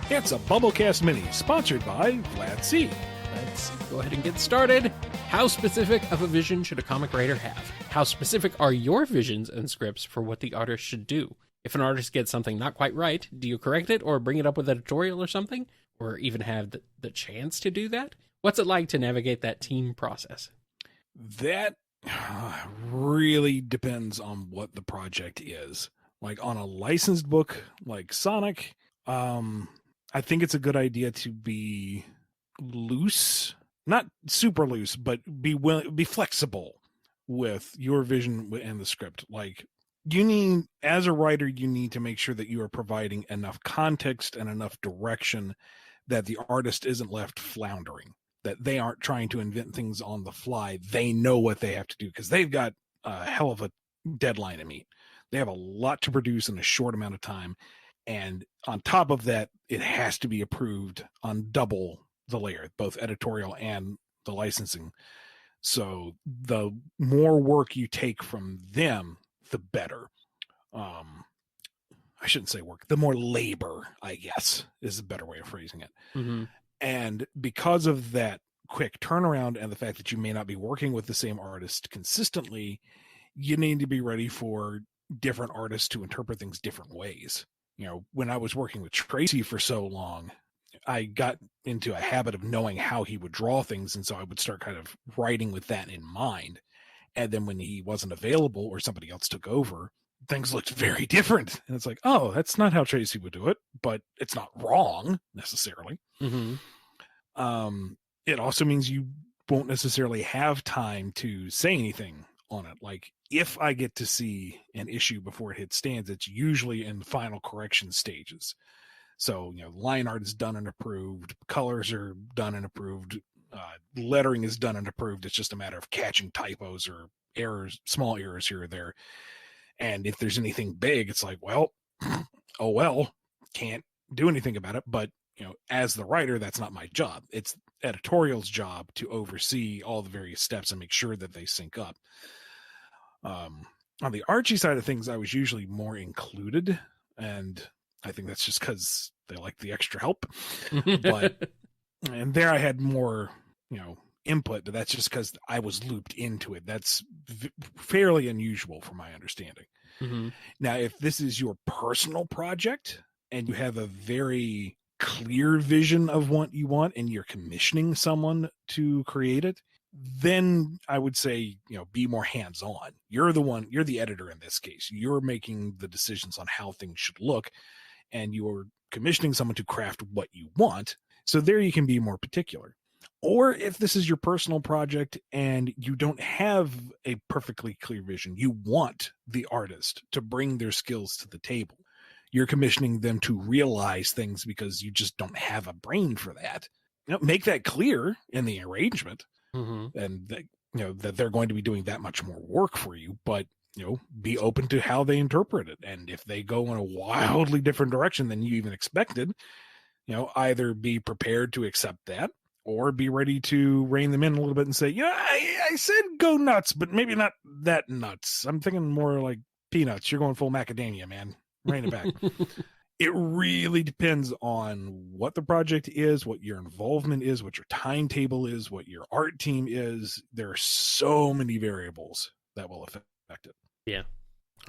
It's a BumbleKast Mini, sponsored by Vlad C. Let's go ahead and get started. How specific of a vision should a comic writer have? How specific are your visions and scripts for what the artist should do? If an artist gets something not quite right, do you correct it or bring it up with editorial or something? Or even have the chance to do that? What's it like to navigate that team process? That really depends on what the project is. Like on a licensed book like Sonic, I think it's a good idea to be loose, not super loose, but be flexible with your vision and the script. Like as a writer, you need to make sure that you are providing enough context and enough direction that the artist isn't left floundering, that they aren't trying to invent things on the fly. They know what they have to do because they've got a hell of a deadline to meet. They have a lot to produce in a short amount of time. And on top of that, it has to be approved on double the layer, both editorial and the licensing. So the more work you take from them, the better. I shouldn't say work, the more labor, I guess, is a better way of phrasing it. Mm-hmm. And because of that quick turnaround and the fact that you may not be working with the same artist consistently, you need to be ready for different artists to interpret things different ways. You know, when I was working with Tracy for so long, I got into a habit of knowing how he would draw things. And so I would start kind of writing with that in mind. And then when he wasn't available or somebody else took over, things looked very different. And it's like, oh, that's not how Tracy would do it, but it's not wrong necessarily. Mm-hmm. It also means you won't necessarily have time to say anything on it. Like if I get to see an issue before it hits stands, it's usually in the final correction stages. So, you know, line art is done and approved, colors are done and approved, lettering is done and approved. It's just a matter of catching typos or errors, small errors here or there. And if there's anything big, it's like, well, oh, well, can't do anything about it. But, you know, as the writer, that's not my job. It's editorial's job to oversee all the various steps and make sure that they sync up. On the Archie side of things, I was usually more included, and I think that's just because they like the extra help. And there I had more, you know, input, but that's just because I was looped into it. That's fairly unusual from my understanding. Mm-hmm. Now, if this is your personal project and you have a very clear vision of what you want and you're commissioning someone to create it, then I would say, you know, be more hands-on. You're the editor in this case. You're making the decisions on how things should look, and you're commissioning someone to craft what you want. So there you can be more particular. Or if this is your personal project and you don't have a perfectly clear vision, you want the artist to bring their skills to the table. You're commissioning them to realize things because you just don't have a brain for that. You know, make that clear in the arrangement. Mm-hmm. And that, you know, that they're going to be doing that much more work for you, but, you know, be open to how they interpret it. And if they go in a wildly different direction than you even expected, you know, either be prepared to accept that or be ready to rein them in a little bit and say, yeah, I said go nuts, but maybe not that nuts. I'm thinking more like peanuts. You're going full macadamia, man. Rein it back. It really depends on what the project is, what your involvement is, what your timetable is, what your art team is. There are so many variables that will affect it. Yeah.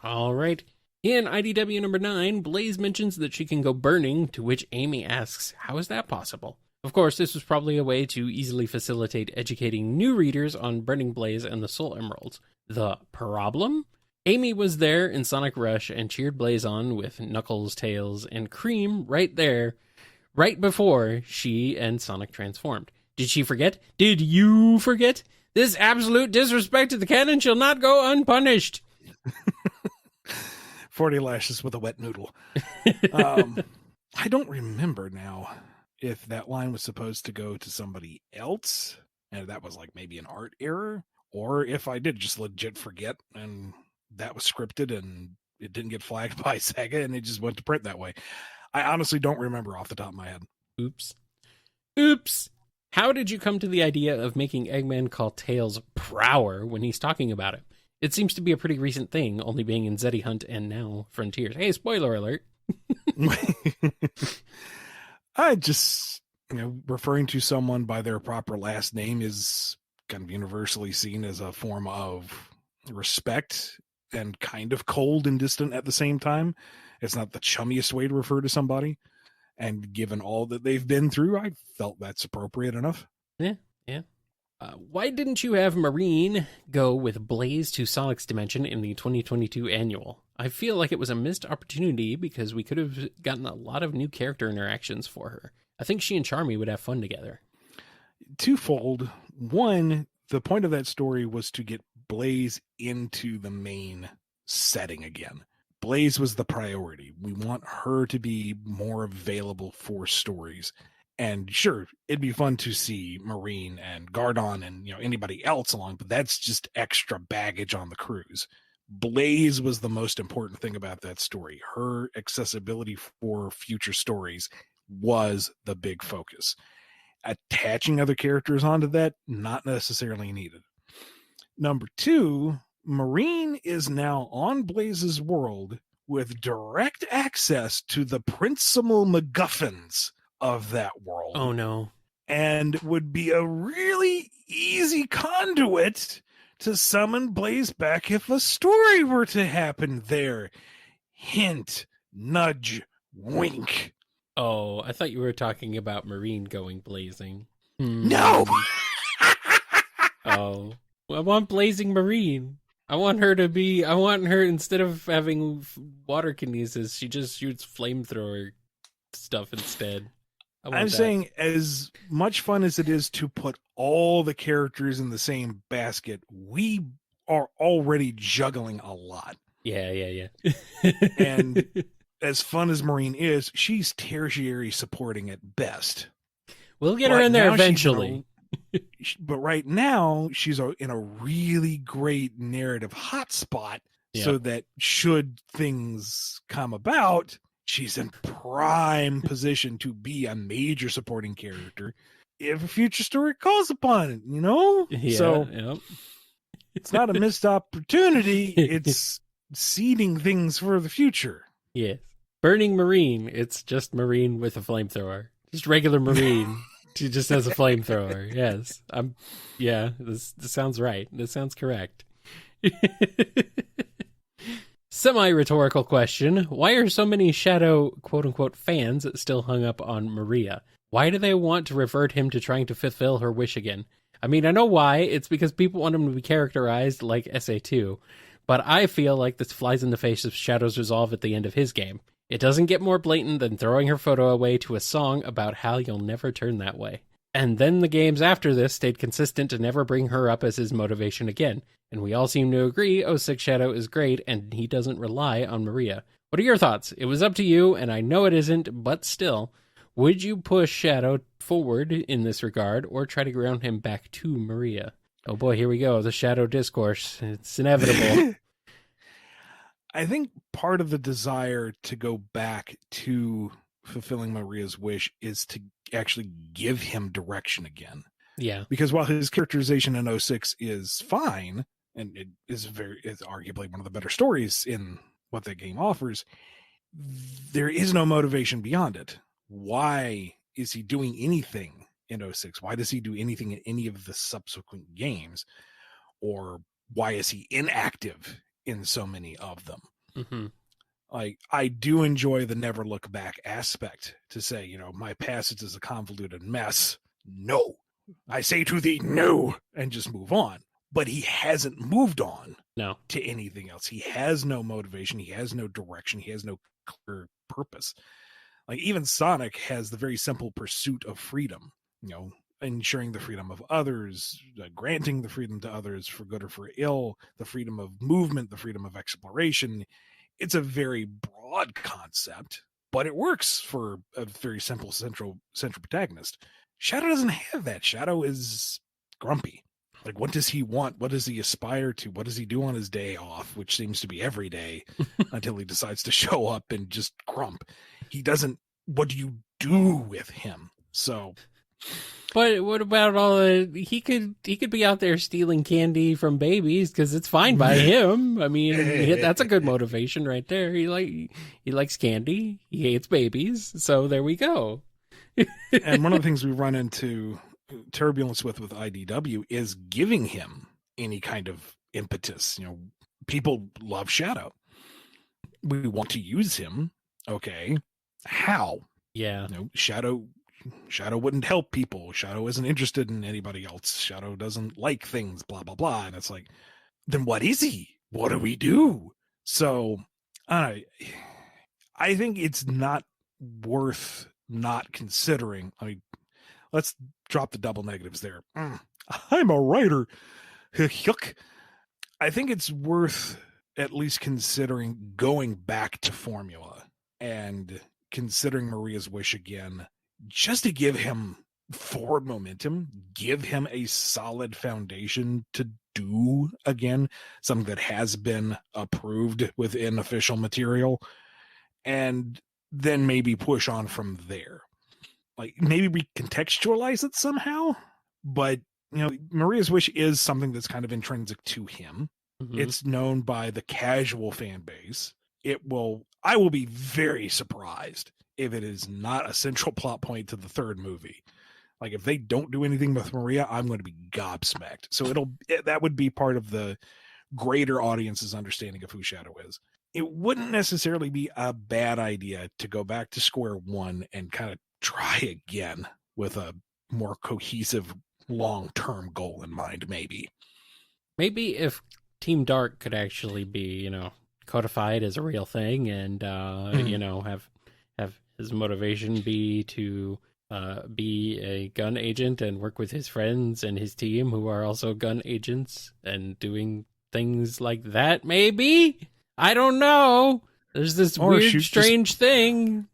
All right. In IDW number 9, Blaze mentions that she can go burning, to which Amy asks, how is that possible? Of course, this was probably a way to easily facilitate educating new readers on Burning Blaze and the Soul Emeralds. The problem? Amy was there in Sonic Rush and cheered Blaze on with Knuckles, Tails, and Cream right there, right before she and Sonic transformed. Did she forget? Did you forget? This absolute disrespect to the canon shall not go unpunished. 40 lashes with a wet noodle. I don't remember now if that line was supposed to go to somebody else, and that was like maybe an art error, or if I did just legit forget and that was scripted and it didn't get flagged by Sega and it just went to print that way. I honestly don't remember off the top of my head. Oops. How did you come to the idea of making Eggman call Tails Prower when he's talking about it? It seems to be a pretty recent thing, only being in Zeddy Hunt and now Frontiers. Hey, spoiler alert. I just, referring to someone by their proper last name is kind of universally seen as a form of respect and kind of cold and distant at the same time. It's not the chummiest way to refer to somebody. And given all that they've been through, I felt that's appropriate enough. Yeah. Why didn't you have Marine go with Blaze to Sonic's Dimension in the 2022 annual? I feel like it was a missed opportunity because we could have gotten a lot of new character interactions for her. I think she and Charmy would have fun together. Twofold. One, the point of that story was to get Blaze into the main setting again. Blaze was the priority. We want her to be more available for stories. And sure, it'd be fun to see Marine and Gardon and anybody else along, but that's just extra baggage on the cruise. Blaze was the most important thing about that story. Her accessibility for future stories was the big focus. Attaching other characters onto that, not necessarily needed. Number two, Marine is now on Blaze's world with direct access to the principal MacGuffins of that world. Oh, no. And would be a really easy conduit to summon Blaze back if a story were to happen there. Hint, nudge, wink. Oh, I thought you were talking about Marine going blazing. No! Oh. I want Blazing Marine. I want her, instead of having water kinesis, she just shoots flamethrower stuff instead. I'm saying, as much fun as it is to put all the characters in the same basket, we are already juggling a lot. Yeah. And as fun as Marine is, she's tertiary supporting at best. We'll get her in there eventually. But right now, she's in a really great narrative hotspot, so that should things come about, she's in prime position to be a major supporting character if a future story calls upon it, Yeah, so it's not a missed opportunity. It's seeding things for the future. Yes. Burning Marine. It's just Marine with a flamethrower. Just regular Marine. She just has a flamethrower. Yes. This sounds right. This sounds correct. Semi-rhetorical question. Why are so many Shadow quote-unquote fans still hung up on Maria? Why do they want to revert him to trying to fulfill her wish again? I mean, I know why. It's because people want him to be characterized like SA2. But I feel like this flies in the face of Shadow's resolve at the end of his game. It doesn't get more blatant than throwing her photo away to a song about how you'll never turn that way. And then the games after this stayed consistent to never bring her up as his motivation again. And we all seem to agree 06 Shadow is great and he doesn't rely on Maria. What are your thoughts? It was up to you, and I know it isn't, but still. Would you push Shadow forward in this regard or try to ground him back to Maria? Oh boy, here we go. The Shadow discourse. It's inevitable. I think part of the desire to go back to fulfilling Maria's wish is to actually give him direction again. Yeah. Because while his characterization in 06 is fine, and it is arguably one of the better stories in what that game offers, there is no motivation beyond it. Why is he doing anything in 06? Why does he do anything in any of the subsequent games? Or why is he inactive in so many of them? Mm-hmm. Like, I do enjoy the never look back aspect to say, my past is a convoluted mess. No. I say to thee, no, and just move on. But he hasn't moved on to anything else. He has no motivation. He has no direction. He has no clear purpose. Like, even Sonic has the very simple pursuit of freedom, ensuring the freedom of others, granting the freedom to others for good or for ill, the freedom of movement, the freedom of exploration. It's a very broad concept, but it works for a very simple central protagonist. Shadow doesn't have that. Shadow is grumpy. Like, what does he want? What does he aspire to? What does he do on his day off, which seems to be every day until he decides to show up and just grump? He doesn't. What do you do with him? So But what about all the he could be out there stealing candy from babies because it's fine by him. I mean, that's a good motivation right there. He likes candy. He hates babies. So there we go. And one of the things we run into turbulence with IDW is giving him any kind of impetus. People love Shadow. We want to use him. Okay. How? Yeah. Shadow wouldn't help people. Shadow isn't interested in anybody else. Shadow doesn't like things, blah, blah, blah. And it's like, then what is he? What do we do? So I think it's not worth not considering. I mean, let's drop the double negatives there. I'm a writer. I think it's worth at least considering going back to formula and considering Maria's Wish again, just to give him forward momentum, give him a solid foundation to do again, something that has been approved within official material, and then maybe push on from there. Like maybe recontextualize it somehow, but Maria's Wish is something that's kind of intrinsic to him. Mm-hmm. It's known by the casual fan base. I will be very surprised if it is not a central plot point to the third movie. Like if they don't do anything with Maria, I'm going to be gobsmacked. So that would be part of the greater audience's understanding of who Shadow is. It wouldn't necessarily be a bad idea to go back to square one and kind of try again with a more cohesive long-term goal in mind, maybe. Maybe if Team Dark could actually be, codified as a real thing and, have his motivation be to be a gun agent and work with his friends and his team who are also gun agents and doing things like that, maybe? I don't know. There's this weird, strange thing.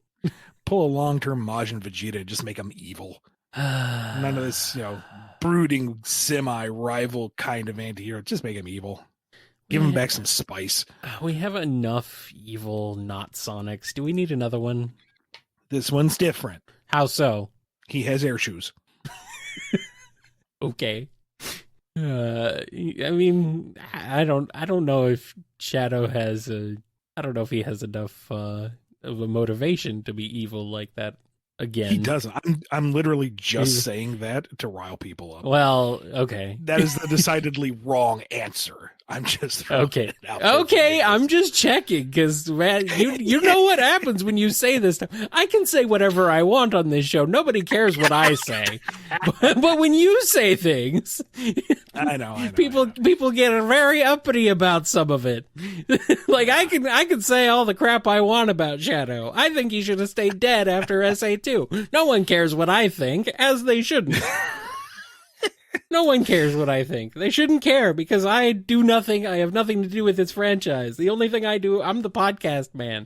Pull a long-term Majin Vegeta, just make him evil. None of this, brooding, semi-rival kind of anti-hero. Just make him evil. Give him back some spice. We have enough evil not Sonics. Do we need another one? This one's different. How so? He has air shoes. Okay. I mean, I don't know if Shadow has I don't know if he has enough of a motivation to be evil like that again. He doesn't. I'm literally just saying that to rile people up. Well, okay. That is the decidedly wrong answer. I'm just okay. Okay, I'm just checking because man, you know what happens when you say this stuff. I can say whatever I want on this show. Nobody cares what I say, but when you say things, I know. People get very uppity about some of it. Like I can say all the crap I want about Shadow. I think he should have stayed dead after SA2. No one cares what I think, as they shouldn't. No one cares what I think. They shouldn't care because I do nothing. I have nothing to do with this franchise. The only thing I do, I'm the podcast man.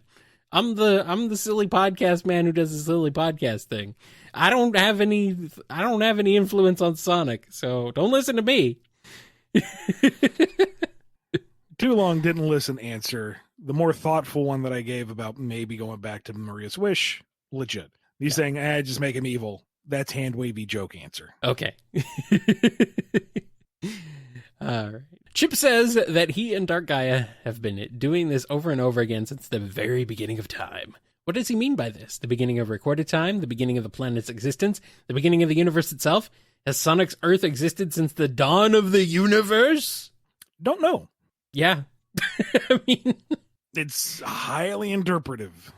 I'm the silly podcast man who does the silly podcast thing. I don't have any influence on Sonic, so don't listen to me. Too long didn't listen answer. The more thoughtful one that I gave about maybe going back to Maria's Wish, legit. He's saying, just make him evil. That's hand wavy joke answer. Okay. All right. Chip says that he and Dark Gaia have been doing this over and over again since the very beginning of time. What does he mean by this? The beginning of recorded time? The beginning of the planet's existence? The beginning of the universe itself? Has Sonic's Earth existed since the dawn of the universe? Don't know. Yeah. I mean, it's highly interpretive.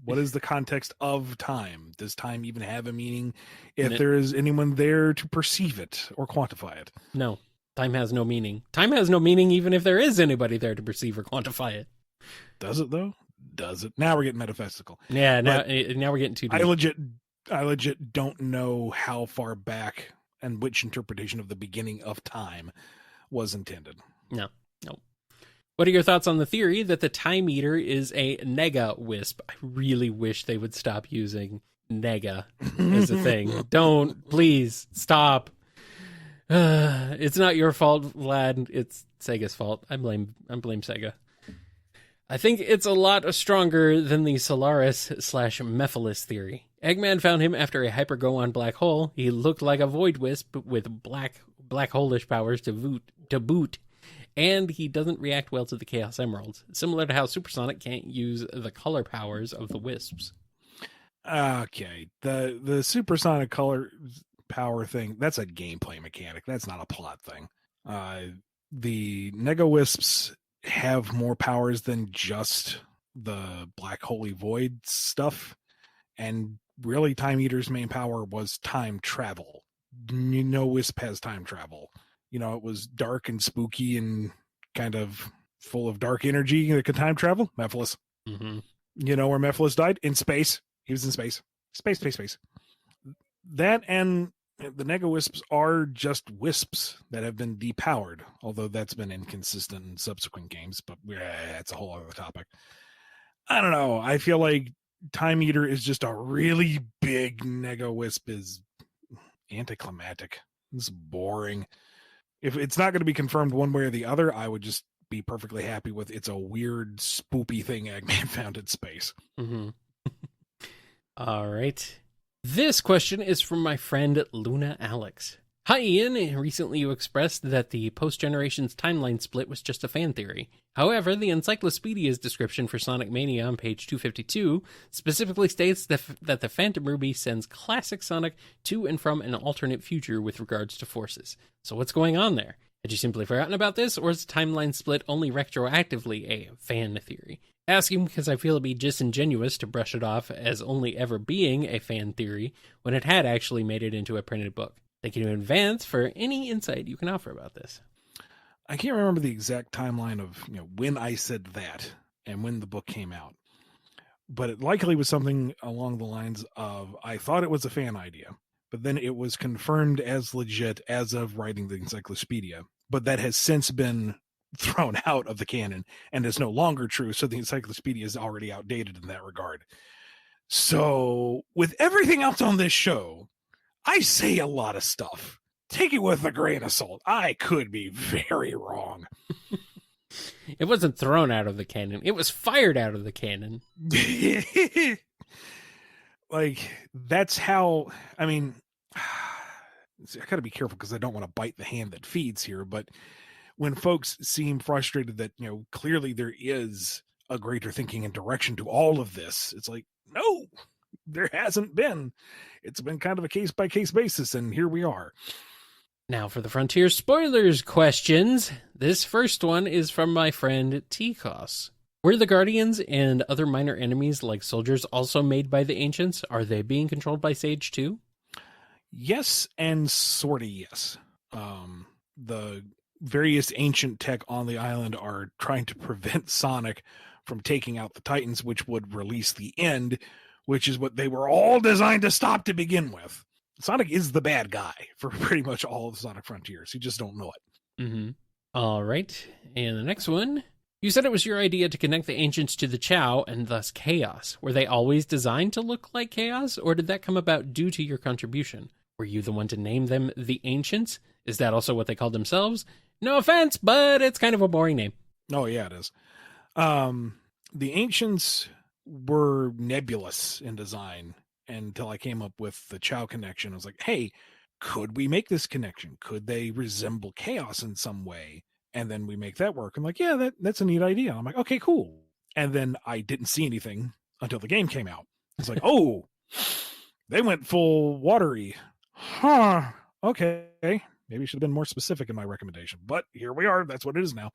What is the context of time? Does time even have a meaning if there is anyone there to perceive it or quantify it? No, time has no meaning. Time has no meaning even if there is anybody there to perceive or quantify it. Does it, though? Does it? Now we're getting metaphysical. Yeah, now we're getting too deep. I legit don't know how far back and which interpretation of the beginning of time was intended. No. What are your thoughts on the theory that the Time Eater is a nega wisp? I really wish they would stop using nega as a thing. Don't, please, stop. It's not your fault, Vlad. It's Sega's fault. I blame Sega. I think it's a lot stronger than the Solaris/Mephiles theory. Eggman found him after a hypergoon black hole. He looked like a void wisp with black hole-ish powers to boot, and he doesn't react well to the Chaos Emeralds, similar to how Supersonic can't use the color powers of the wisps. Okay, the supersonic color power thing, that's a gameplay mechanic. That's not a plot thing. The Nega Wisps have more powers than just the Black Holy Void stuff. And really, Time Eater's main power was time travel. Wisp has time travel. It was dark and spooky and kind of full of dark energy that could time travel. Mephiles. Mm-hmm. Where Mephiles died? In space. He was in space. Space. That and the Nega Wisps are just wisps that have been depowered, although that's been inconsistent in subsequent games, but that's a whole other topic. I don't know. I feel like Time Eater is just a really big Nega Wisp is anticlimactic. It's boring. If it's not going to be confirmed one way or the other, I would just be perfectly happy with it's a weird, spoopy thing Eggman found in space. Mm-hmm. All right. This question is from my friend Luna Alex. Hi, Ian. Recently you expressed that the post-generations timeline split was just a fan theory. However, the Encyclopedia's description for Sonic Mania on page 252 specifically states that the Phantom Ruby sends classic Sonic to and from an alternate future with regards to forces. So what's going on there? Had you simply forgotten about this, or is the timeline split only retroactively a fan theory? Asking because I feel it'd be disingenuous to brush it off as only ever being a fan theory when it had actually made it into a printed book. Thank you in advance for any insight you can offer about this. I can't remember the exact timeline of when I said that and when the book came out, but it likely was something along the lines of I thought it was a fan idea, but then it was confirmed as legit as of writing the Encyclopedia, but that has since been thrown out of the canon and is no longer true, so the Encyclopedia is already outdated in that regard. So with everything else on this show, I say a lot of stuff. Take it with a grain of salt. I could be very wrong. It wasn't thrown out of the canon. It was fired out of the canon. Like, that's how, I mean, I got to be careful because I don't want to bite the hand that feeds here, but when folks seem frustrated that, clearly there is a greater thinking and direction to all of this, it's like, no, there hasn't been. It's been kind of a case-by-case basis, and here we are. Now for the Frontier Spoilers questions. This first one is from my friend T-Cos. Were the Guardians and other minor enemies like soldiers also made by the Ancients? Are they being controlled by Sage too? Yes, and sorta yes. The various ancient tech on the island are trying to prevent Sonic from taking out the Titans, which would release the end, which is what they were all designed to stop to begin with. Sonic is the bad guy for pretty much all of the Sonic Frontiers. You just don't know it. Mm-hmm. All right. And the next one. You said it was your idea to connect the Ancients to the Chow and thus Chaos. Were they always designed to look like Chaos, or did that come about due to your contribution? Were you the one to name them the Ancients? Is that also what they called themselves? No offense, but it's kind of a boring name. Oh, yeah, it is. The Ancients were nebulous in design until I came up with the Chow connection. I was like, hey, could we make this connection? Could they resemble Chaos in some way? And then we make that work. I'm like, yeah, that's a neat idea. I'm like, okay, cool. And then I didn't see anything until the game came out. It's like, oh, they went full watery. Huh. Okay. Maybe I should have been more specific in my recommendation, but here we are. That's what it is now.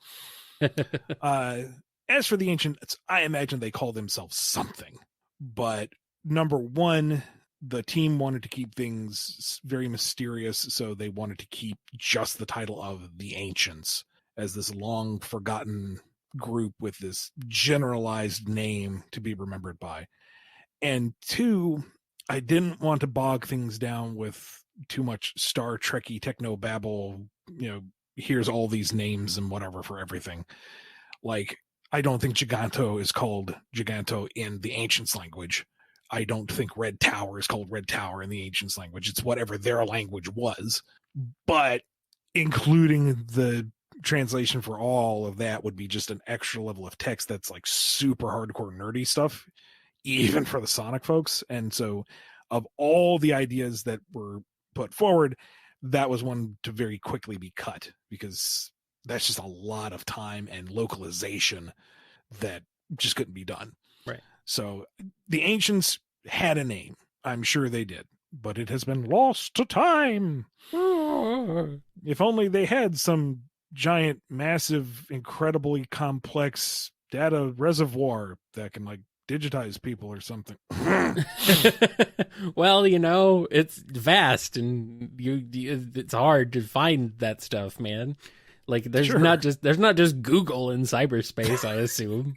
As for the Ancients, I imagine they call themselves something. But number one, the team wanted to keep things very mysterious, so they wanted to keep just the title of the Ancients as this long forgotten group with this generalized name to be remembered by. And two, I didn't want to bog things down with too much Star Trekky techno babble, here's all these names and whatever for everything. Like, I don't think Giganto is called Giganto in the Ancients language. I don't think Red Tower is called Red Tower in the Ancients language. It's whatever their language was. But including the translation for all of that would be just an extra level of text that's like super hardcore nerdy stuff, even for the Sonic folks. And so of all the ideas that were put forward, that was one to very quickly be cut, because that's just a lot of time and localization that just couldn't be done. Right. So the Ancients had a name. I'm sure they did, but it has been lost to time. If only they had some giant, massive, incredibly complex data reservoir that can like digitize people or something. Well, it's vast, and it's hard to find that stuff, man. Like there's not just Google in cyberspace, I assume.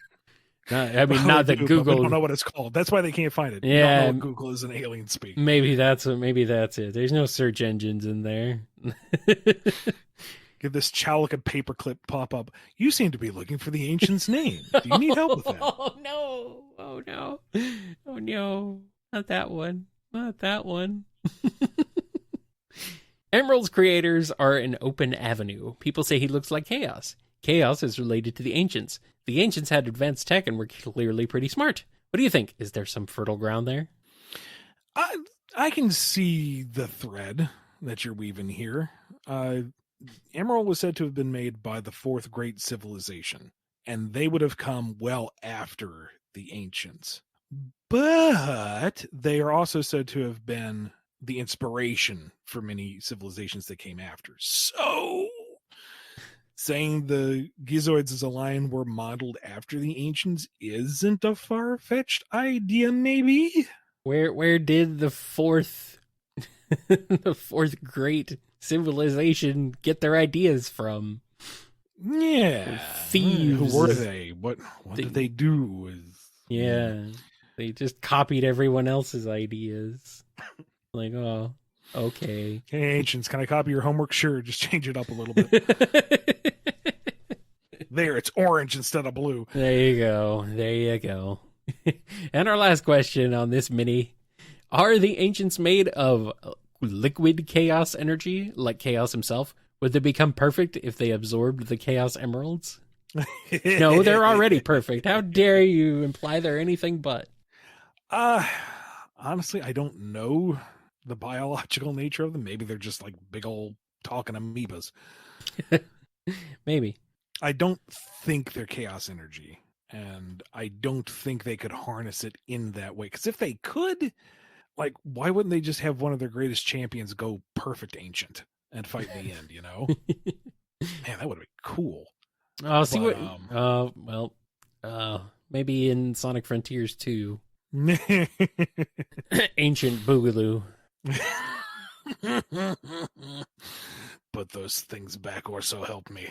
Not that Google. We don't know what it's called. That's why they can't find it. Yeah, don't know Google is an alien speak. Maybe that's it. There's no search engines in there. Give this Chowlica paperclip pop up. You seem to be looking for the Ancient's name. Do you need help with that? Oh no! Oh no! Not that one! Not that one! Emerald's creators are an open avenue. People say he looks like Chaos. Chaos is related to the Ancients. The Ancients had advanced tech and were clearly pretty smart. What do you think? Is there some fertile ground there? I can see the thread that you're weaving here. Emerald was said to have been made by the fourth great civilization, and they would have come well after the Ancients. But they are also said to have been the inspiration for many civilizations that came after. So saying the Gizoids as a line were modeled after the Ancients isn't a far-fetched idea, maybe? Where did the fourth the fourth great civilization get their ideas from? Yeah. Thieves. Who were they? What did they do? Yeah. They just copied everyone else's ideas. Like, oh, okay. Hey, Ancients, can I copy your homework? Sure, just change it up a little bit. There, it's orange instead of blue. There you go. And our last question on this mini. Are the Ancients made of liquid chaos energy, like Chaos himself? Would they become perfect if they absorbed the Chaos Emeralds? No, they're already perfect. How dare you imply they're anything but? Honestly, I don't know the biological nature of them. Maybe they're just like big old talking amoebas. Maybe. I don't think they're chaos energy, and I don't think they could harness it in that way. Because if they could, like, why wouldn't they just have one of their greatest champions go perfect ancient and fight in the end, Man, that would have been cool. Oh, see what? Maybe in Sonic Frontiers 2. Ancient Boogaloo. Put those things back, or so help me.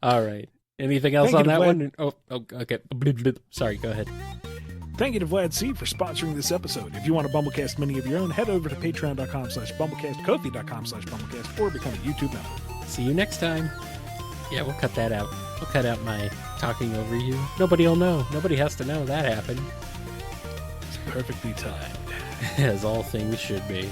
All right. Anything else on that one? Oh, okay. Sorry, go ahead. Thank you to Vlad C for sponsoring this episode. If you want a BumbleKast Mini of your own, head over to patreon.com/BumbleKast, Ko-fi.com/BumbleKast, or become a YouTube member. See you next time. Yeah, we'll cut that out. We'll cut out my talking over you. Nobody will know. Nobody has to know that happened. It's perfectly timed. As all things should be.